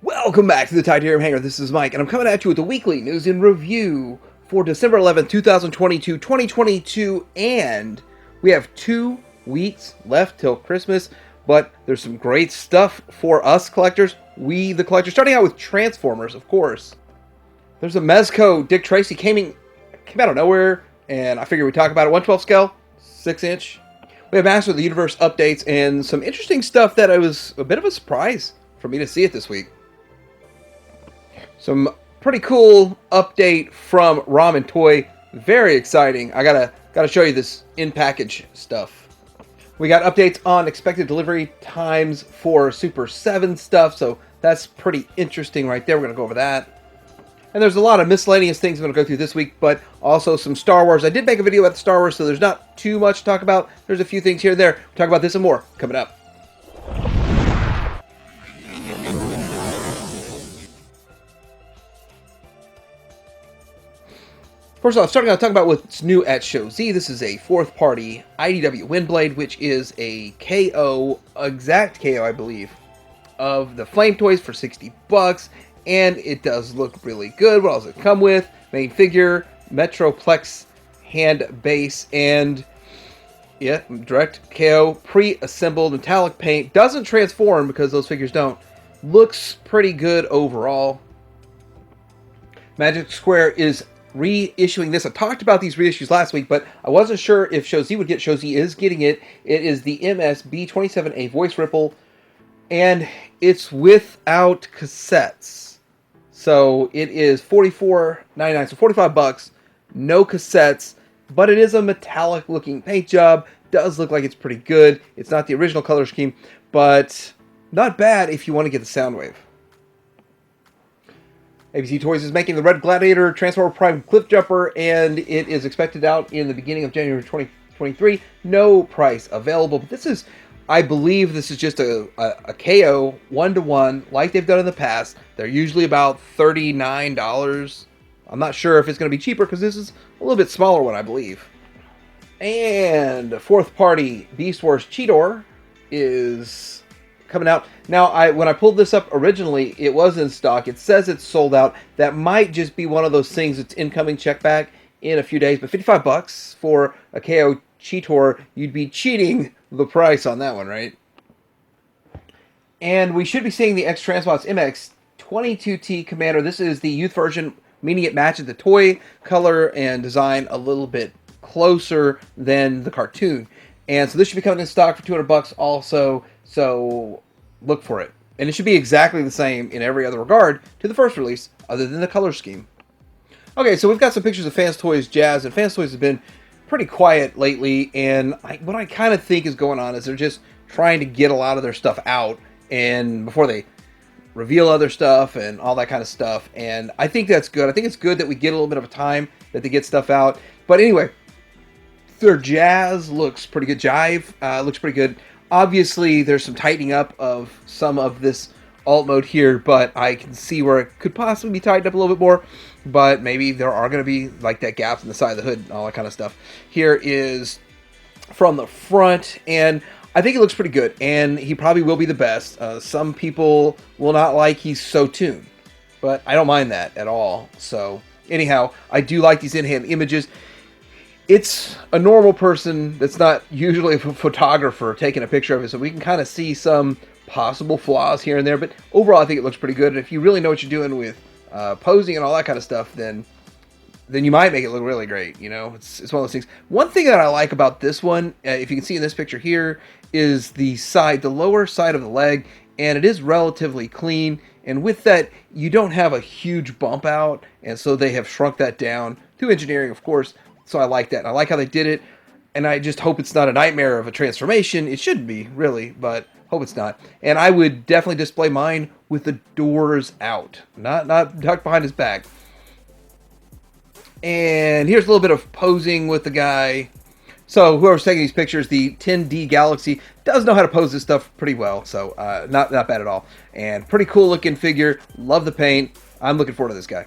Welcome back to the Titanium Hangar. This is Mike, and I'm coming at you with the weekly news and review for December 11th, 2022, and we have 2 weeks left till Christmas, but there's some great stuff for us collectors, we the collectors, starting out with Transformers, of course. There's a Mezco Dick Tracy came out of nowhere, and I figured we'd talk about it. 1/12 scale, 6-inch. We have Master of the Universe updates and some interesting stuff that was a bit of a surprise for me to see it this week. Some pretty cool update from Ramen Toy. Very exciting. I gotta show you this in-package stuff. We got updates on expected delivery times for Super 7 stuff, so that's pretty interesting right there. We're gonna go over that. And there's a lot of miscellaneous things I'm gonna go through this week, but also some Star Wars. I did make a video about the Star Wars, so there's not too much to talk about. There's a few things here and there. We'll talk about this and more coming up. First off, starting out talking about what's new at Show Z. This is a 4th-party IDW Windblade, which is a KO, exact KO, I believe, of the Flame Toys for $60, and it does look really good. What else does it come with? Main figure, Metroplex hand base, and yeah, direct KO, pre-assembled metallic paint. Doesn't transform because those figures don't. Looks pretty good overall. Magic Square is reissuing this. I talked about these reissues last week, but I wasn't sure if Show Z would get. Show Z is getting it. It is the MSB27A Voice Ripple, and it's without cassettes. So it is $44.99, so $45, no cassettes, but it is a metallic looking paint job. Does look like it's pretty good. It's not the original color scheme, but not bad if you want to get the Soundwave. ABC Toys is making the Red Gladiator Transformer Prime Cliff Jumper, and it is expected out in the beginning of January 2023. No price available, but this is, I believe this is just a KO 1-to-1 like they've done in the past. They're usually about $39. I'm not sure if it's going to be cheaper because this is a little bit smaller one, I believe. And 4th-party Beast Wars Cheetor is coming out. Now, when I pulled this up originally, it was in stock. It says it's sold out. That might just be one of those things that's incoming check back in a few days. But $55 for a KO Cheetor, you'd be cheating the price on that one, right? And we should be seeing the X-Transbots MX22T Commander. This is the youth version, meaning it matches the toy color and design a little bit closer than the cartoon. And so this should be coming in stock for $200 also. So look for it. And it should be exactly the same in every other regard to the first release, other than the color scheme. Okay, so we've got some pictures of Fans Toys Jazz, and Fans Toys have been pretty quiet lately, and what I kind of think is going on is they're just trying to get a lot of their stuff out and before they reveal other stuff and all that kind of stuff, and I think that's good. I think it's good that we get a little bit of a time that they get stuff out. But anyway, their Jazz looks pretty good. Jive looks pretty good. Obviously, there's some tightening up of some of this alt mode here, but I can see where it could possibly be tightened up a little bit more. But maybe there are going to be like that gap in the side of the hood and all that kind of stuff. Here is from the front, and I think it looks pretty good, and he probably will be the best. Some people will not like he's so tuned, but I don't mind that at all. So anyhow, I do like these in-hand images. It's a normal person that's not usually a photographer taking a picture of it, so we can kind of see some possible flaws here and there, but overall I think it looks pretty good. And if you really know what you're doing with posing and all that kind of stuff, then you might make it look really great. You know, it's one of those things. One thing that I like about this one, if you can see in this picture here, is the lower side of the leg, and it is relatively clean, and with that you don't have a huge bump out, and so they have shrunk that down through engineering, of course. So I like that. And I like how they did it. And I just hope it's not a nightmare of a transformation. It shouldn't be, really, but hope it's not. And I would definitely display mine with the doors out, not tucked behind his back. And here's a little bit of posing with the guy. So whoever's taking these pictures, the 10D Galaxy, does know how to pose this stuff pretty well. So not bad at all. And pretty cool looking figure. Love the paint. I'm looking forward to this guy.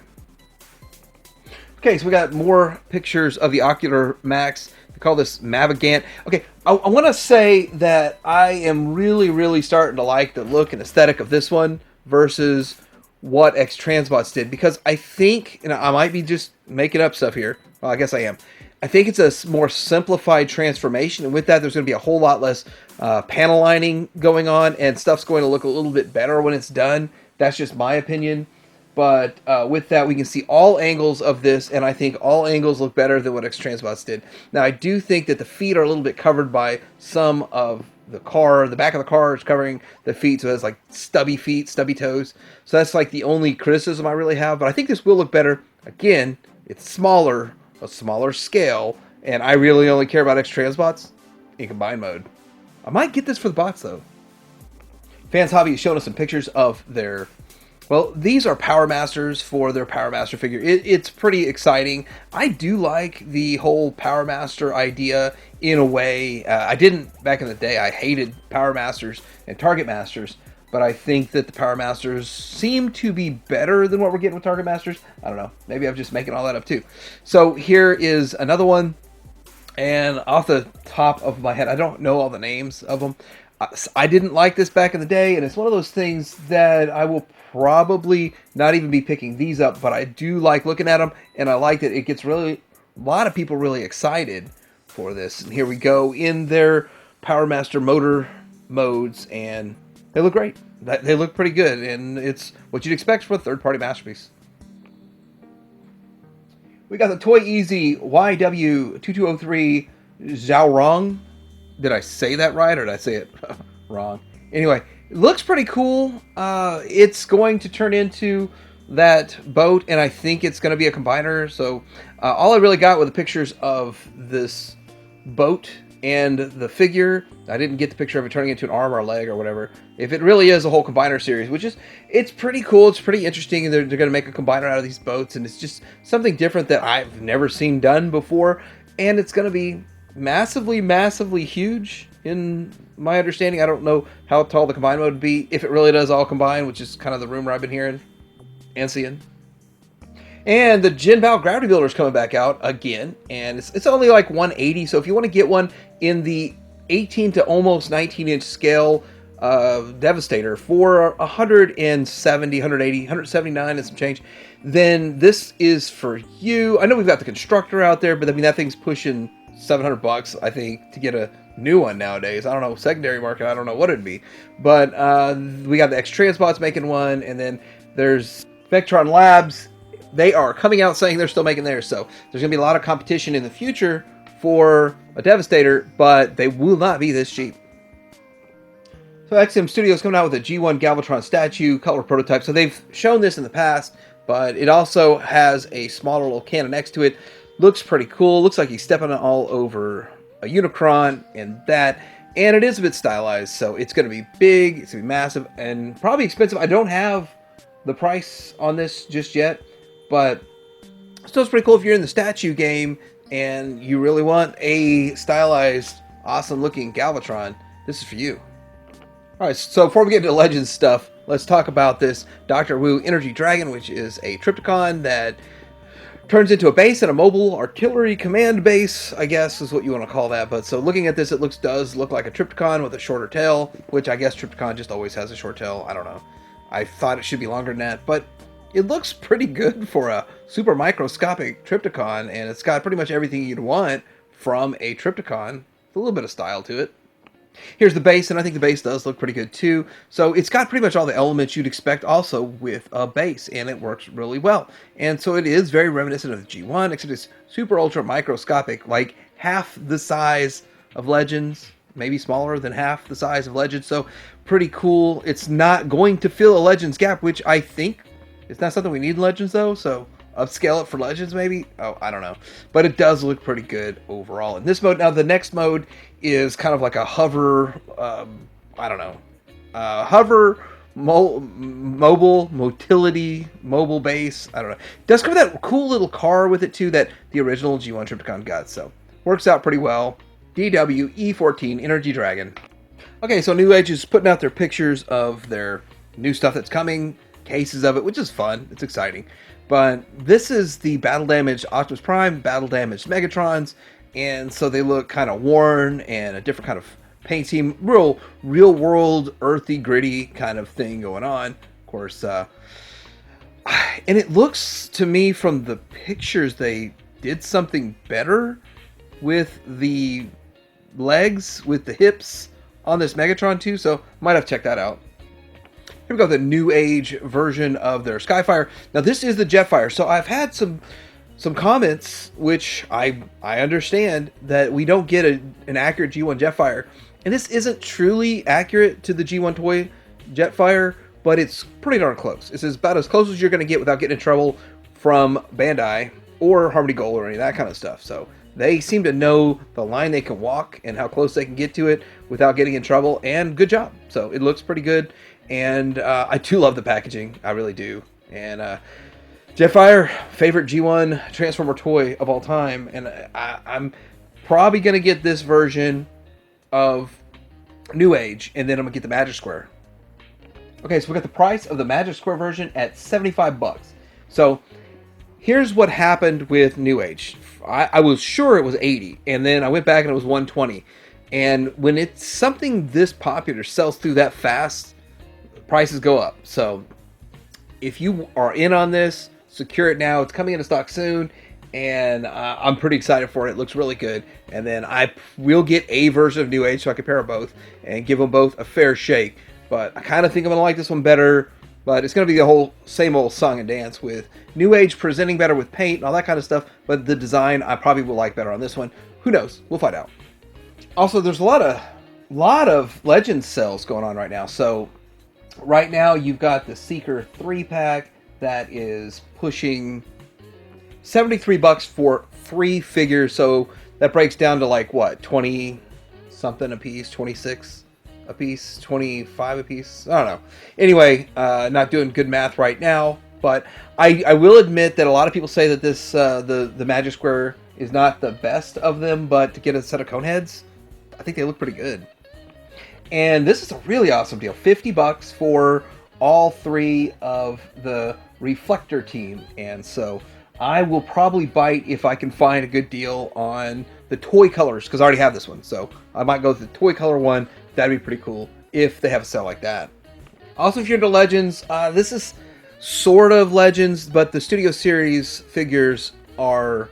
Okay, so we got more pictures of the Ocular Max. They call this Mavagant. Okay, I want to say that I am really starting to like the look and aesthetic of this one versus what X Transbots did, because I think, and I might be just making up stuff here. Well, I guess I am. I think it's a more simplified transformation, and with that, there's going to be a whole lot less panel lining going on, and stuff's going to look a little bit better when it's done. That's just my opinion. But with that, we can see all angles of this, and I think all angles look better than what X Transbots did. Now, I do think that the feet are a little bit covered by some of the car. The back of the car is covering the feet, so it has like stubby feet, stubby toes. So that's like the only criticism I really have. But I think this will look better. Again, it's smaller, a smaller scale, and I really only care about X Transbots in combined mode. I might get this for the bots, though. Fans Hobby is showing us some pictures of their... Well, these are Power Masters for their Power Master figure. It's pretty exciting. I do like the whole Power Master idea in a way. I didn't back in the day. I hated Power Masters and Target Masters, but I think that the Power Masters seem to be better than what we're getting with Target Masters. I don't know. Maybe I'm just making all that up too. So here is another one. And off the top of my head, I don't know all the names of them. I didn't like this back in the day, and it's one of those things that I will probably not even be picking these up, but I do like looking at them, and I like that it gets really, a lot of people really excited for this. And here we go in their Power Master motor modes, and they look great. They look pretty good, and it's what you'd expect from a third-party masterpiece. We got the Toy Easy YW2203 Zhaorong. Did I say that right, or did I say it wrong? Anyway, it looks pretty cool. It's going to turn into that boat, and I think it's going to be a combiner. So all I really got were the pictures of this boat and the figure. I didn't get the picture of it turning into an arm or a leg or whatever. If it really is a whole combiner series, which is, it's pretty cool. It's pretty interesting. They're going to make a combiner out of these boats, and it's just something different that I've never seen done before. And it's going to be massively, massively huge in my understanding. I don't know how tall the combine mode would be if it really does all combine, which is kind of the rumor I've been hearing and seeing. And the Jinbao Gravity Builder is coming back out again, and it's only like 180. So if you want to get one in the 18 to almost 19 inch scale Devastator for 170, 180, 179 and some change, then this is for you. I know we've got the Constructor out there, but I mean that thing's pushing $700, I think, to get a new one nowadays. I don't know, secondary market, I don't know what it'd be. But we got the X Transbots making one, and then there's Vectron Labs. They are coming out saying they're still making theirs, so there's going to be a lot of competition in the future for a Devastator, but they will not be this cheap. So XM Studios coming out with a G1 Galvatron statue color prototype. So they've shown this in the past, but it also has a smaller little cannon next to it. Looks pretty cool. Looks like he's stepping all over a Unicron and that. And it is a bit stylized, so it's going to be big, it's going to be massive, and probably expensive. I don't have the price on this just yet, but still it's pretty cool if you're in the statue game and you really want a stylized, awesome-looking Galvatron. This is for you. All right, so before we get into Legends stuff, let's talk about this Dr. Wu Energy Dragon, which is a Trypticon that turns into a base and a mobile artillery command base, I guess is what you want to call that. But so looking at this, it does look like a Trypticon with a shorter tail, which I guess Trypticon just always has a short tail. I don't know. I thought it should be longer than that, but it looks pretty good for a super microscopic Trypticon, and it's got pretty much everything you'd want from a Trypticon. A little bit of style to it. Here's the base, and I think the base does look pretty good too. So it's got pretty much all the elements you'd expect also with a base, and it works really well. And so it is very reminiscent of the G1, except it's super ultra microscopic, like half the size of Legends, maybe smaller than half the size of Legends. So pretty cool. It's not going to fill a Legends gap, which I think it's not something we need in Legends though, so upscale it for Legends maybe? Oh, I don't know. But it does look pretty good overall in this mode. Now the next mode is kind of like a hover, I don't know, hover mobile motility mobile base. I don't know. It does come with that cool little car with it too that the original G1 Trypticon got. So works out pretty well. DW E14 Energy Dragon. Okay, so New Age is putting out their pictures of their new stuff that's coming, cases of it, which is fun. It's exciting. But this is the battle damaged Optimus Prime, battle damaged Megatrons, and so they look kind of worn and a different kind of paint scheme, real world, earthy, gritty kind of thing going on. Of course, And it looks to me from the pictures they did something better with the legs, with the hips on this Megatron too, so might have to check that out. Here we go, the New Age version of their Skyfire. Now this is the Jetfire, so I've had some comments, which I understand, that we don't get an accurate G1 Jetfire. And this isn't truly accurate to the G1 toy Jetfire, but it's pretty darn close. It's about as close as you're going to get without getting in trouble from Bandai or Harmony Gold or any of that kind of stuff. So they seem to know the line they can walk and how close they can get to it without getting in trouble, and good job. So it looks pretty good, and I do love the packaging. I really do. And Jetfire, favorite G1 Transformer toy of all time, and I'm probably going to get this version of New Age, and then I'm going to get the Magic Square. Okay, so we got the price of the Magic Square version at $75. So here's what happened with New Age. I was sure it was 80, and then I went back and it was 120. And when it's something this popular sells through that fast, prices go up. So if you are in on this, secure it now. It's coming into stock soon, and I'm pretty excited for it. It looks really good. And then I will get a version of New Age so I compare them both and give them both a fair shake. But I kind of think I'm going to like this one better. But it's going to be the whole same old song and dance with New Age presenting better with paint and all that kind of stuff. But the design I probably will like better on this one. Who knows? We'll find out. Also, there's a lot of Legends sales going on right now. So right now you've got the Seeker 3-pack that is pushing $73 for 3 figures. So that breaks down to like what, 20 something a piece, 26 a piece, 25 a piece. I don't know. Anyway, not doing good math right now, but I will admit that a lot of people say that this the Magic Square is not the best of them, but to get a set of cone heads, I think they look pretty good. And this is a really awesome deal. $50 for all 3 of the Reflector team. And so I will probably bite if I can find a good deal on the toy colors, because I already have this one. So I might go with the toy color one. That'd be pretty cool if they have a sale like that. Also, if you're into Legends, this is sort of Legends, but the Studio Series figures are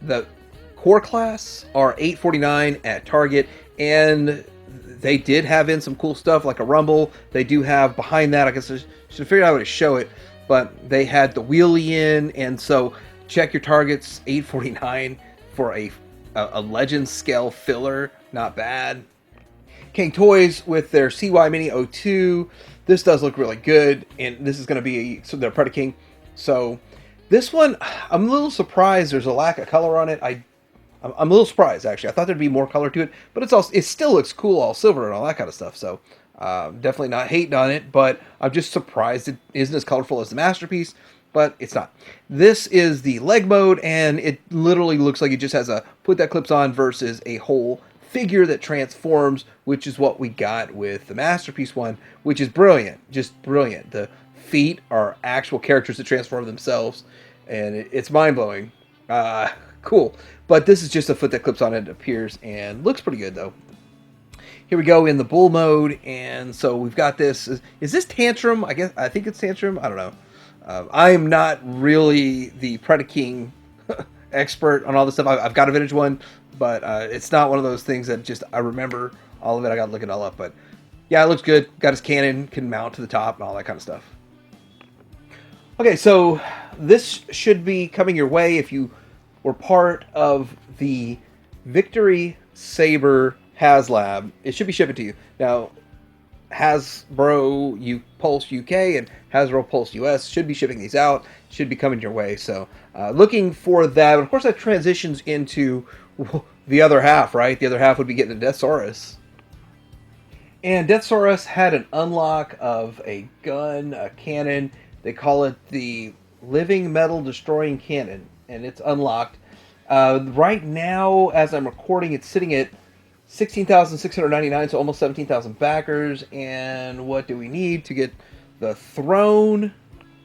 the core class are $8.49 at Target, and they did have in some cool stuff like a Rumble. They do have behind that, I guess I should have figured out how to show it, but they had the wheelie in, and so check your Targets. $8.49 for a Legends scale filler, not bad. King Toys with their CY Mini 02. This does look really good, and this is going to be their Predaking. So this one, I'm a little surprised there's a lack of color on it. I'm a little surprised, actually. I thought there'd be more color to it, but it still looks cool, all silver and all that kind of stuff. So definitely not hating on it, but I'm just surprised it isn't as colorful as the Masterpiece, but it's not. This is the leg mode, and it literally looks like it just has a put that clips on versus a whole figure that transforms, which is what we got with the Masterpiece one, which is brilliant, just brilliant. The feet are actual characters that transform themselves, and it's mind-blowing. Cool. But this is just a foot that clips on, and it appears, and looks pretty good, though. Here we go in the bull mode, and so we've got this. Is this Tantrum? I think it's Tantrum. I don't know. I am not really the Predaking expert on all this stuff. I've got a vintage one, but it's not one of those things that just I remember all of it. I got to look it all up, but yeah, it looks good. Got his cannon, can mount to the top, and all that kind of stuff. Okay, so this should be coming your way if you were part of the Victory Saber Haslab. It should be shipping to you. Now, Hasbro Pulse UK and Hasbro Pulse US should be shipping these out. Should be coming your way. So, looking for that. Of course, that transitions into the other half, right? The other half would be getting the Deathsaurus. And Deathsaurus had an unlock of a gun, a cannon. They call it the Living Metal Destroying Cannon, and it's unlocked. Right now, as I'm recording, it's sitting at 16,699, so almost 17,000 backers. And what do we need to get the throne?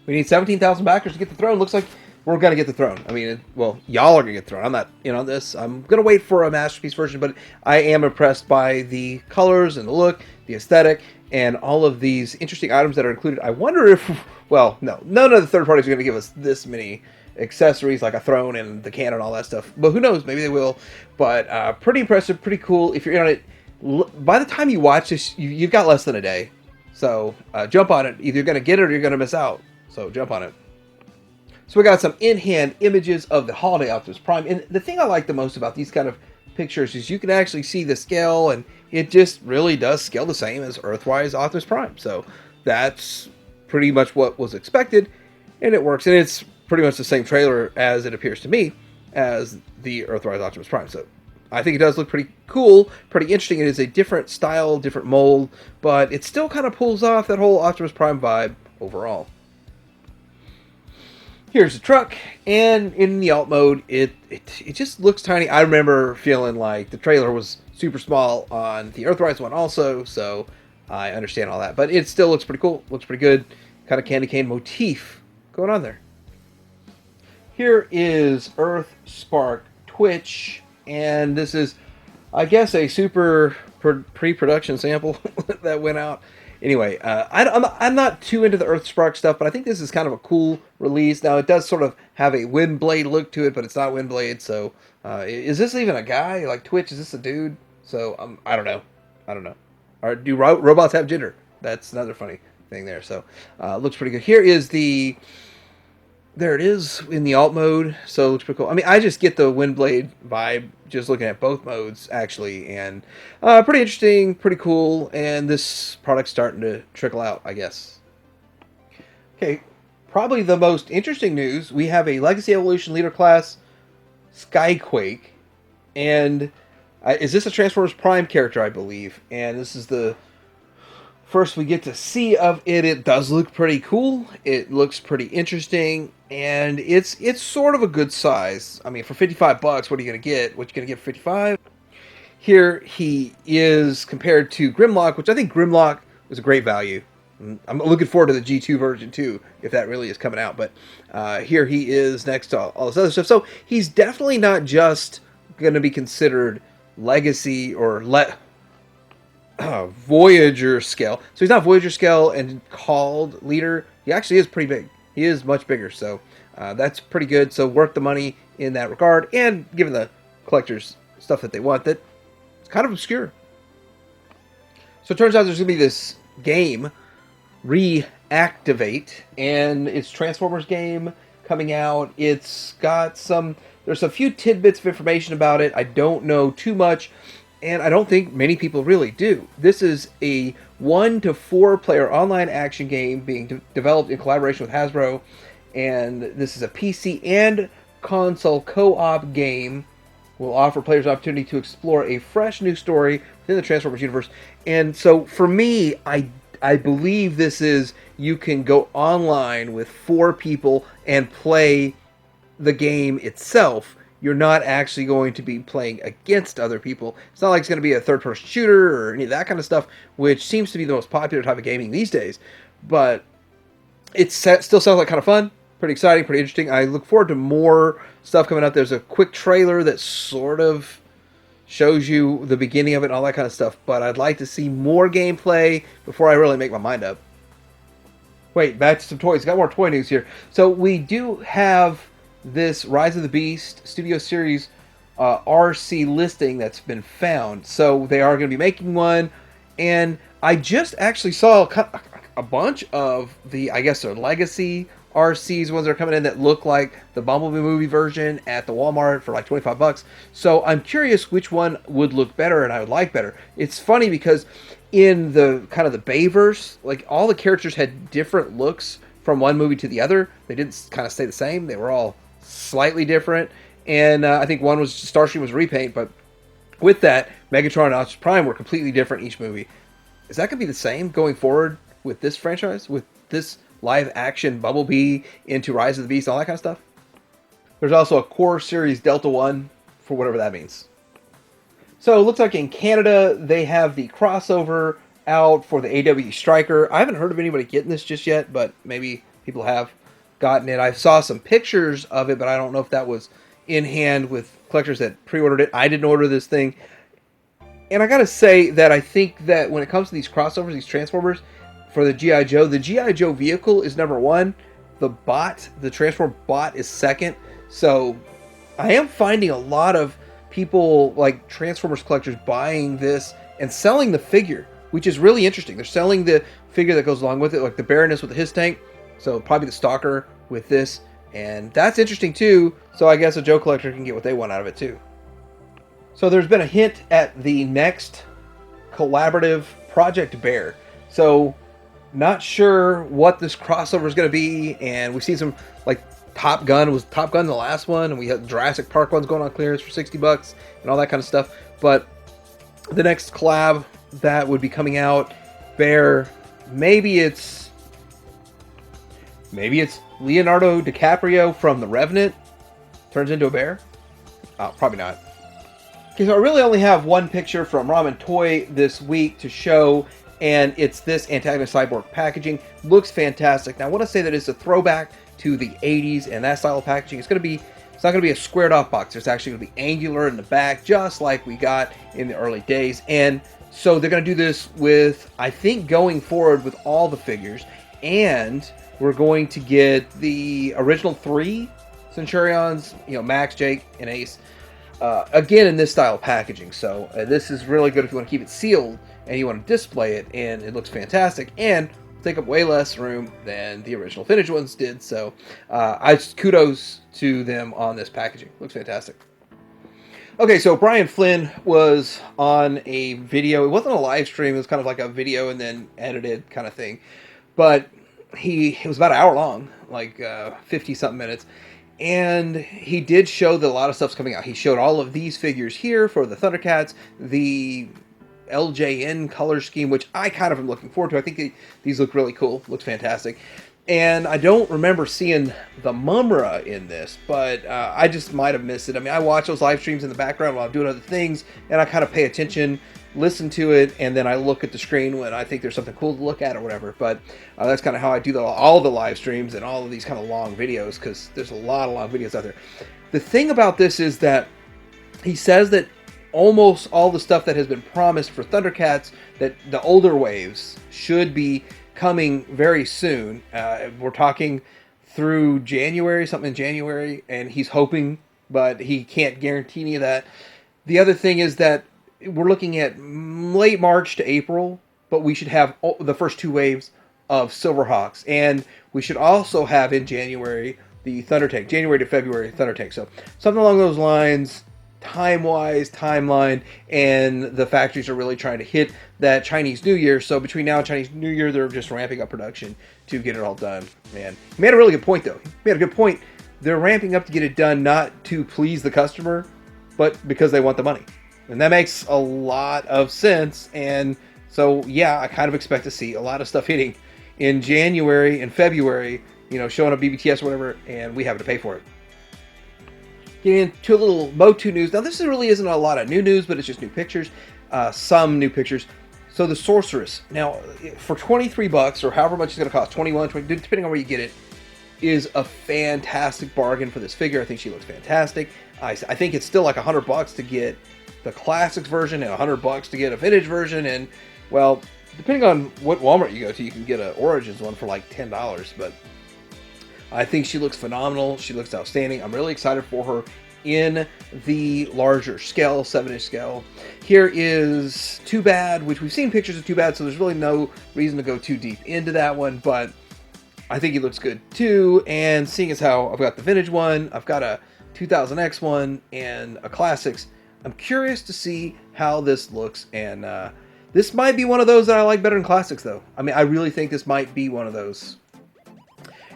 We need 17,000 backers to get the throne. Looks like we're going to get the throne. I mean, well, y'all are going to get the throne. I'm not in on this. I'm going to wait for a Masterpiece version, but I am impressed by the colors and the look, the aesthetic, and all of these interesting items that are included. I wonder if well, no, none of the third parties are going to give us this many accessories like a throne and the cannon and all that stuff. But who knows? Maybe they will. But pretty impressive, pretty cool. If you're in on it, by the time you watch this, you've got less than a day. So jump on it. Either you're going to get it or you're going to miss out. So jump on it. So we got some in-hand images of the Holiday Optimus Prime. And the thing I like the most about these kind of pictures is you can actually see the scale, and it just really does scale the same as Earthwise Optimus Prime. So that's pretty much what was expected, and it works. And it's pretty much the same trailer as it appears to me as the Earthwise Optimus Prime. So I think it does look pretty cool, pretty interesting. It is a different style, different mold, but it still kind of pulls off that whole Optimus Prime vibe overall. Here's the truck, and in the alt mode, it just looks tiny. I remember feeling like the trailer was super small on the Earthrise one also, so I understand all that. But it still looks pretty cool, looks pretty good. Kind of candy cane motif going on there. Here is Earthspark Twitch, and this is, I guess, a super pre-production sample that went out. Anyway, I'm not too into the Earthspark stuff, but I think this is kind of a cool release. Now, it does sort of have a Windblade look to it, but it's not Windblade, so is this even a guy? Like, Twitch, is this a dude? So, I don't know. I don't know. Or do robots have gender? That's another funny thing there. So, looks pretty good. Here is the... There it is in the alt mode, so it looks pretty cool. I mean, I just get the Windblade vibe just looking at both modes, actually, and pretty interesting, pretty cool, and this product's starting to trickle out, I guess. Okay, probably the most interesting news, we have a Legacy Evolution Leader Class Skyquake, and is this a Transformers Prime character, I believe, and this is the first we get to see of it. It does look pretty cool. It looks pretty interesting, and it's sort of a good size. I mean, for $55, what are you going to get? What you going to get for 55? Here he is compared to Grimlock, which I think Grimlock was a great value. I'm looking forward to the G2 version too, if that really is coming out. But here he is next to all this other stuff. So he's definitely not just going to be considered Legacy or Voyager scale. So he's not Voyager scale and called leader. He actually is pretty big. He is much bigger. So that's pretty good. So worth the money in that regard. And given the collectors stuff that they want, that it's kind of obscure. So it turns out there's going to be this game, Reactivate, and it's Transformers game coming out. It's got there's a few tidbits of information about it. I don't know too much. And I don't think many people really do. This is a 1 to 4 player online action game being developed in collaboration with Hasbro. And this is a PC and console co-op game. Will offer players the opportunity to explore a fresh new story within the Transformers universe. And so for me, I believe this is, you can go online with 4 people and play the game itself. You're not actually going to be playing against other people. It's not like it's going to be a third-person shooter or any of that kind of stuff, which seems to be the most popular type of gaming these days. But it still sounds like kind of fun, pretty exciting, pretty interesting. I look forward to more stuff coming out. There's a quick trailer that sort of shows you the beginning of it and all that kind of stuff. But I'd like to see more gameplay before I really make my mind up. Wait, back to some toys. Got more toy news here. So we do have this Rise of the Beast Studio Series RC listing that's been found. So they are going to be making one. And I just actually saw a bunch of the, I guess they're Legacy RCs, ones that are coming in that look like the Bumblebee movie version at the Walmart for like $25. So I'm curious which one would look better and I would like better. It's funny because in the kind of the Bayverse, like all the characters had different looks from one movie to the other. They didn't kind of stay the same. They were all slightly different, and I think one was Starscream was a repaint, but with that, Megatron and Optimus Prime were completely different each movie. Is that going to be the same going forward with this franchise, with this live action Bumblebee into Rise of the Beast, all that kind of stuff? There's also a Core Series Delta 1 for whatever that means. So it looks like in Canada they have the crossover out for the AW Striker. I haven't heard of anybody getting this just yet, but maybe people have gotten it. I saw some pictures of it, but I don't know if that was in hand with collectors that pre-ordered it. I didn't order this thing. And I gotta say that I think that when it comes to these crossovers, these Transformers, for the G.I. Joe. The G.I. Joe vehicle is number one. The bot, the Transform bot, is second. So I am finding a lot of people, like Transformers collectors, buying this and selling the figure, which is really interesting. They're selling the figure that goes along with it, like the Baroness with his tank. So probably the Stalker with this. And that's interesting too. So I guess a Joe collector can get what they want out of it too. So there's been a hint at the next collaborative Project Bear. So not sure what this crossover is going to be. And we've seen some, like, Top Gun was Top Gun the last one, and we had Jurassic Park ones going on clearance for $60 and all that kind of stuff. But the next collab that would be coming out, Bear, maybe it's Leonardo DiCaprio from The Revenant turns into a bear. Oh, probably not. Okay, so I really only have one picture from Ramen Toy this week to show, and it's this Antagonist Cyborg packaging. Looks fantastic. Now I want to say that it's a throwback to the 80s and that style of packaging. It's not going to be a squared off box. It's actually going to be angular in the back, just like we got in the early days. And so they're going to do this with, I think, going forward with all the figures. And we're going to get the original 3 Centurions, Max, Jake, and Ace, again in this style of packaging. So this is really good if you want to keep it sealed and you want to display it, and it looks fantastic and take up way less room than the original vintage ones did. So kudos to them on this packaging. Looks fantastic. Okay, so Brian Flynn was on a video. It wasn't a live stream. It was kind of like a video and then edited kind of thing. But it was about an hour long, like 50-something minutes. And he did show that a lot of stuff's coming out. He showed all of these figures here for the Thundercats, the LJN color scheme, which I kind of am looking forward to. I think these look really cool. Looks fantastic. And I don't remember seeing the Mumra in this, but I just might have missed it. I mean, I watch those live streams in the background while I'm doing other things, and I kind of pay attention, listen to it, and then I look at the screen when I think there's something cool to look at or whatever. But that's kind of how I do all the live streams and all of these kind of long videos, because there's a lot of long videos out there. The thing about this is that he says that almost all the stuff that has been promised for Thundercats, that the older waves should be coming very soon. We're talking through January, something in January, and he's hoping, but he can't guarantee any of that. The other thing is that we're looking at late March to April, but we should have the first 2 waves of Silverhawks, and we should also have in January the Thundertank, January to February Thundertank. So something along those lines, time-wise, timeline, and the factories are really trying to hit that Chinese New Year. So between now and Chinese New Year, they're just ramping up production to get it all done. Man, he made a really good point, though. He made a good point. They're ramping up to get it done not to please the customer, but because they want the money. And that makes a lot of sense. And so, yeah, I kind of expect to see a lot of stuff hitting in January and February, showing up BBTS or whatever, and we have to pay for it. Getting into a little Motu news. Now, this really isn't a lot of new news, but it's just new pictures. Some new pictures. So the Sorceress. Now, for $23, or however much it's going to cost, 21, 20, depending on where you get it, is a fantastic bargain for this figure. I think she looks fantastic. I think it's still like $100 to get the Classics version and $100 to get a Vintage version. And, well, depending on what Walmart you go to, you can get an Origins one for like $10. But I think she looks phenomenal. She looks outstanding. I'm really excited for her in the larger scale, 7-inch scale. Here is Too Bad, which we've seen pictures of Too Bad, so there's really no reason to go too deep into that one, but I think he looks good too. And seeing as how I've got the Vintage one, I've got a 2000X one, and a Classics, I'm curious to see how this looks. And this might be one of those that I like better than Classics, though. I mean, I really think this might be one of those.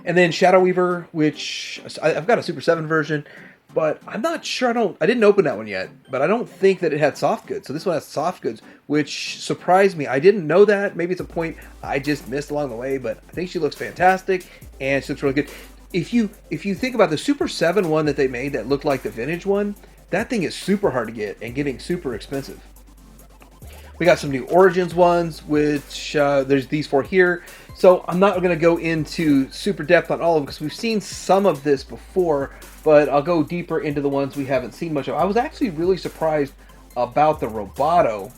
And then Shadow Weaver, which I've got a Super 7 version, but I'm not sure. I didn't open that one yet, but I don't think that it had soft goods. So this one has soft goods, which surprised me. I didn't know that. Maybe it's a point I just missed along the way, but I think she looks fantastic and she looks really good. If you think about the Super 7 one that they made that looked like the Vintage one, that thing is super hard to get and getting super expensive. We got some new Origins ones, which there's these 4 here. So I'm not going to go into super depth on all of them because we've seen some of this before, but I'll go deeper into the ones we haven't seen much of. I was actually really surprised about the Roboto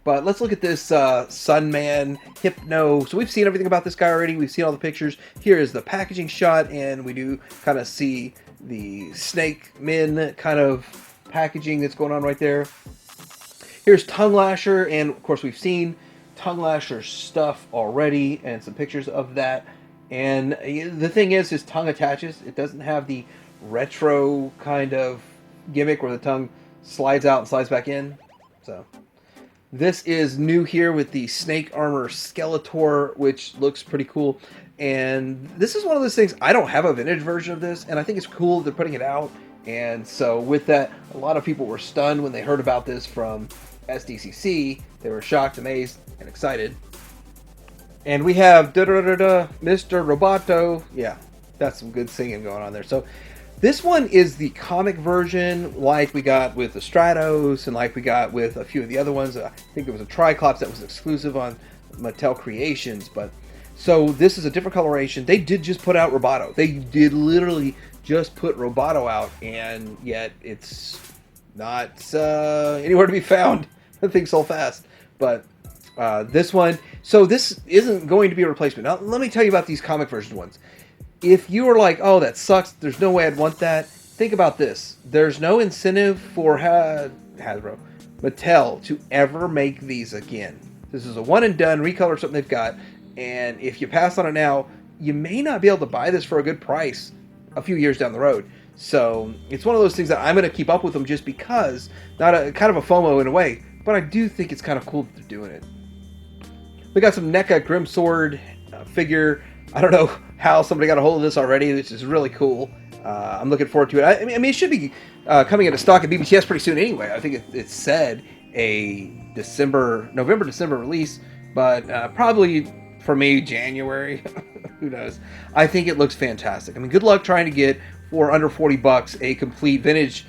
But let's look at this Sunman Hypno. So we've seen everything about this guy already. We've seen all the pictures. Here is the packaging shot, and we do kind of see the Snake Men kind of packaging that's going on right there. Here's Tongue Lasher, and of course we've seen Tongue Lasher stuff already, and some pictures of that. And the thing is, his tongue attaches. It doesn't have the retro kind of gimmick where the tongue slides out and slides back in. So this is new here with the Snake Armor Skeletor, which looks pretty cool. And this is one of those things, I don't have a vintage version of this, and I think it's cool that they're putting it out. And so with that, a lot of people were stunned when they heard about this from SDCC. They were shocked, amazed, and excited. And we have Mr. Roboto. Yeah, that's some good singing going on there. So this one is the comic version, like we got with the Stratos, and like we got with a few of the other ones. I think there was a Triclops that was exclusive on Mattel Creations. But so this is a different coloration. They did just put out Roboto. They did literally just put Roboto out, and yet it's not anywhere to be found. That thing so fast. But this one, so this isn't going to be a replacement. Now, let me tell you about these comic version ones. If you are like, oh, that sucks, there's no way I'd want that, think about this. There's no incentive for Hasbro, Mattel, to ever make these again. This is a one and done, recolor something they've got, and if you pass on it now, you may not be able to buy this for a good price a few years down the road. So it's one of those things that I'm going to keep up with them just because, not a kind of a FOMO in a way, but I do think it's kind of cool that they're doing it. We got some NECA Grimsword figure. I don't know how somebody got a hold of this already, which is really cool. I'm looking forward to it. I mean, it should be coming into stock at BBTS pretty soon anyway. I think it said a November-December release, but probably for me, January. Who knows? I think it looks fantastic. I mean, good luck trying to get, for under $40, a complete vintage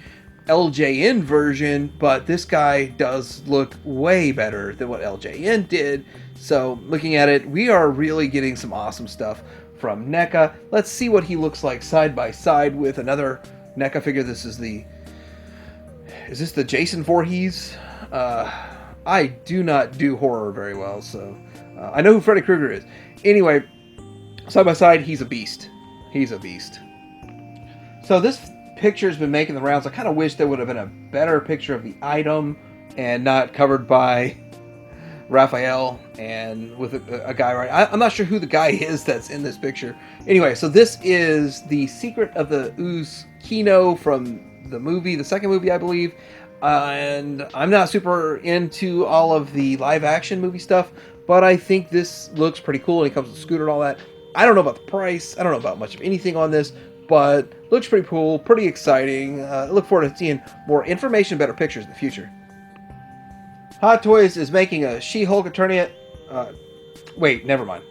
LJN version, but this guy does look way better than what LJN did. So looking at it, we are really getting some awesome stuff from NECA. Let's see what he looks like side by side with another NECA figure. Is this the Jason Voorhees? I do not do horror very well, so I know who Freddy Krueger is. Anyway, side by side, he's a beast. He's a beast. So this picture's been making the rounds. I kind of wish there would have been a better picture of the item and not covered by Raphael and with a guy right. I'm not sure who the guy is that's in this picture. Anyway, so this is the Secret of the Ooze Kino from the movie, the second movie, I believe. And I'm not super into all of the live action movie stuff, but I think this looks pretty cool, and it comes with a scooter and all that. I don't know about the price. I don't know about much of anything on this, but looks pretty cool, pretty exciting. Look forward to seeing more information, better pictures in the future. Hot Toys is making a She-Hulk Eternia. Wait, never mind.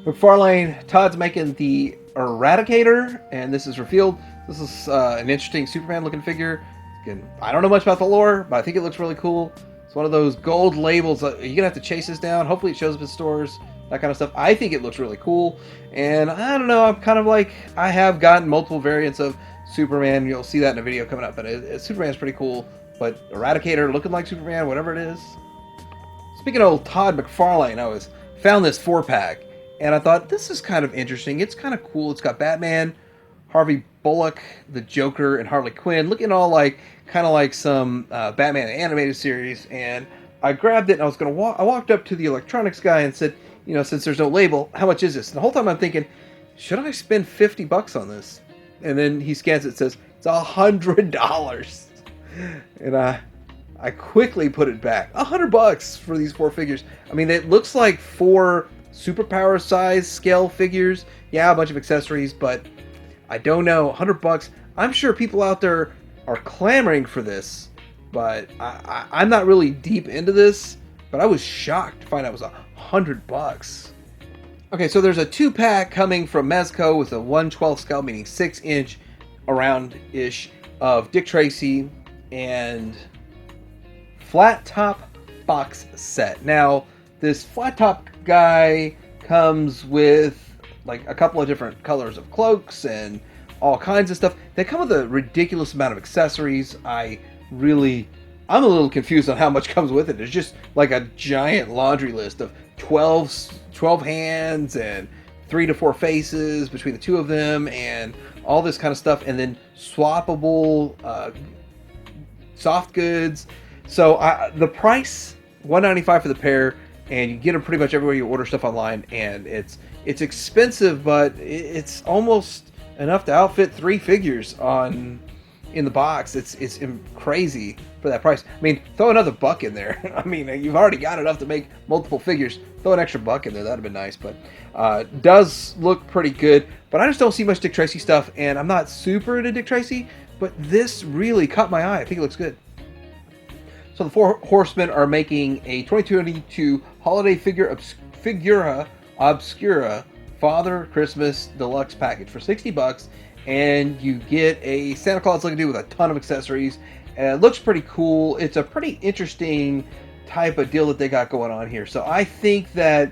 McFarlane, Todd's making the Eradicator, and this is revealed. This is an interesting Superman-looking figure. Again, I don't know much about the lore, but I think it looks really cool. It's one of those gold labels. You're going to have to chase this down. Hopefully it shows up in stores, that kind of stuff. I think it looks really cool. And I don't know, I'm kind of like, I have gotten multiple variants of Superman. You'll see that in a video coming up, but Superman's pretty cool. But Eradicator looking like Superman, whatever it is. Speaking of old Todd McFarlane, I found this 4-pack, and I thought, this is kind of interesting. It's kind of cool. It's got Batman, Harvey Bullock, the Joker, and Harley Quinn, looking all like, kind of like some Batman animated series. And I grabbed it, and I was going to I walked up to the electronics guy and said, you know, since there's no label, how much is this? And the whole time I'm thinking, should I spend $50 on this? And then he scans it, says, it's $100. And I quickly put it back. $100 for these 4 figures. I mean, it looks like 4 superpower size scale figures. Yeah, a bunch of accessories, but I don't know. $100. I'm sure people out there are clamoring for this, but I'm not really deep into this. But I was shocked to find out it was $100. Okay, so there's a 2-pack coming from Mezco with a 1/12 scale, meaning 6-inch around-ish, of Dick Tracy and flat top box set. Now, this flat top guy comes with like a couple of different colors of cloaks and all kinds of stuff. They come with a ridiculous amount of accessories. I really I'm a little confused on how much comes with it. There's just like a giant laundry list of 12 hands and 3 to 4 faces between the two of them and all this kind of stuff. And then swappable soft goods. So the price, $195 for the pair, and you get them pretty much everywhere you order stuff online. And it's expensive, but it's almost enough to outfit 3 figures in the box. It's crazy for that price. I mean, throw another buck in there. I mean, you've already got enough to make multiple figures. Throw an extra buck in there. That'd have been nice. But does look pretty good. But I just don't see much Dick Tracy stuff, and I'm not super into Dick Tracy. But this really caught my eye. I think it looks good. So the 4 Horsemen are making a 2022 holiday figura obscura Father Christmas deluxe package for $60, and you get a Santa Claus looking dude with a ton of accessories. And it looks pretty cool. It's a pretty interesting type of deal that they got going on here. So I think that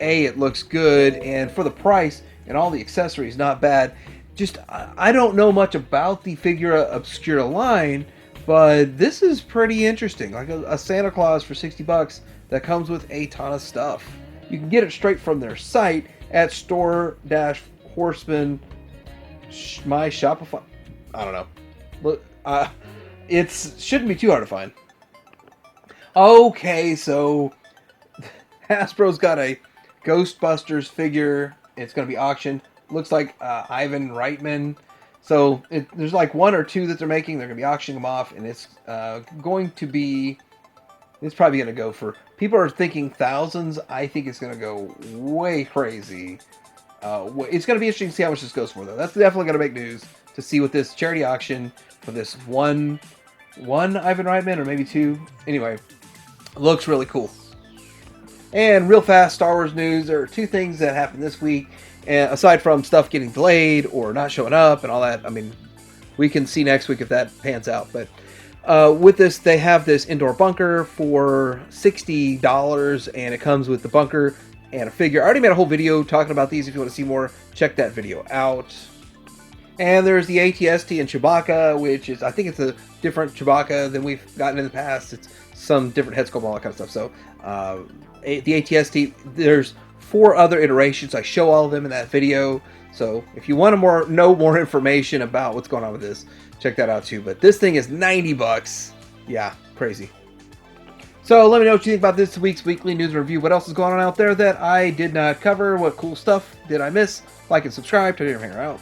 it looks good, and for the price and all the accessories, not bad. Just I don't know much about the Figura Obscura line, but this is pretty interesting. Like a Santa Claus for $60 that comes with a ton of stuff. You can get it straight from their site at store-horseman my Shopify. I don't know. Look, it shouldn't be too hard to find. Okay, so Hasbro's got a Ghostbusters figure. It's going to be auctioned. Looks like Ivan Reitman. So there's like 1 or 2 that they're making. They're going to be auctioning them off, and it's going to be. It's probably going to go for. People are thinking thousands. I think it's going to go way crazy. It's going to be interesting to see how much this goes for, though. That's definitely going to make news to see what this charity auction for this one Ivan Reitman, or maybe 2. Anyway, looks really cool. And real fast Star Wars news. There are 2 things that happened this week. And aside from stuff getting delayed or not showing up and all that, I mean, we can see next week if that pans out. But with this, they have this indoor bunker for $60, and it comes with the bunker and a figure. I already made a whole video talking about these. If you want to see more, check that video out. And there's the ATST and Chewbacca, which is, I think it's a different Chewbacca than we've gotten in the past. It's some different head sculpt and all that kind of stuff. So the ATST, there's 4 other iterations. I show all of them in that video. So if you want to know more information about what's going on with this, check that out too. But this thing is $90. Yeah, crazy. So let me know what you think about this week's weekly news review. What else is going on out there that I did not cover? What cool stuff did I miss? Like and subscribe. Tell you to hang out.